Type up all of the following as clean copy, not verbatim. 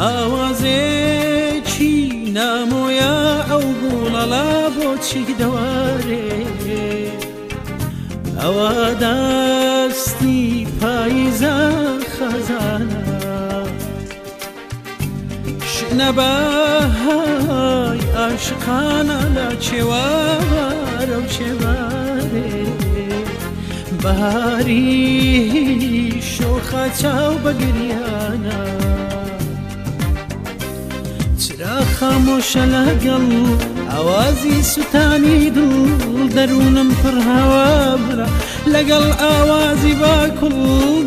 ئاوازێکی نامۆیە ئەو گوڵەڵا بۆچی دەوارێ ئەوە دەستی پاییزە خەزانە شنە بەهای عاشقانە لە چێوارە و چێوارێ بەهاری شۆخە چاو بەگریانە چرا خامۆشە لەگەڵ ئاوازی سوتانی دڵ دەروونم پڕ هەوا برا لەگەڵ ئاوازی باکوڵ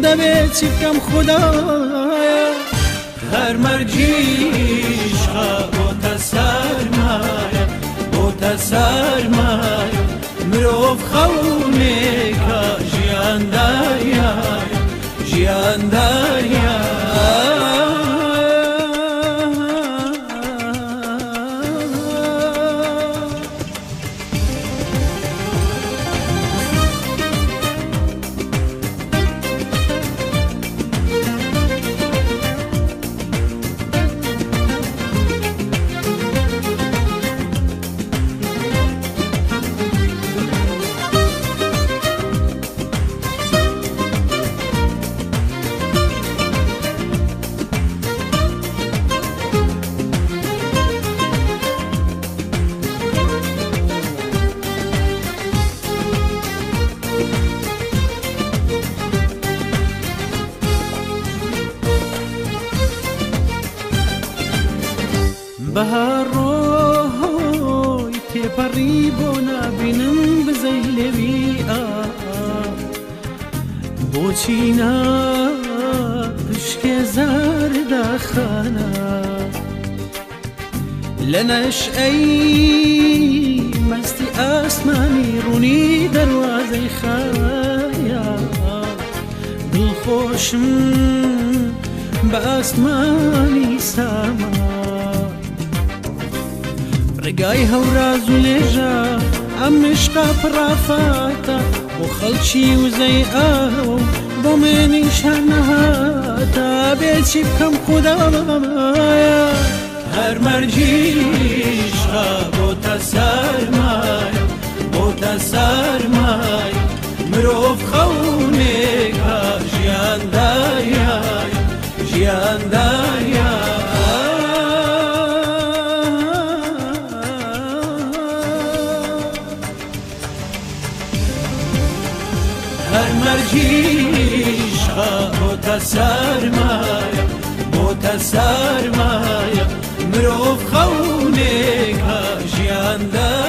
دەبێت چی بکەم خودایە هەر مەرجیشە بۆتە سەرمایە بۆتە سەرمایە مرۆڤ خەونێکە ژیاندایە ژیاندایە بەهار ڕۆی تێپەڕی بۆ نابینم بزەی لێوی بۆچی ناپشکێ زاردەخانە لە نەشئەی مەستی ئاسمانی ڕوونی دەروازەی خایە دڵخۆشم بە ئاسمانی ساما ڕێگای هەوراز و لێژە ئەم مشقا پڕافاتە بۆ خەڵکی وزەی ئاو بۆ منیشان نەهاتە بێچی بکەم خودایە هەر مەرجیشە بۆتە سەرمایە بۆتە سەرمایە مرۆڤ خەونێکە ژیاندایە ژیاندایە هەر مەرجیشە بۆتە سەرمایە بۆتە سەرمایە مرۆڤ خەونێکە ژیاندایە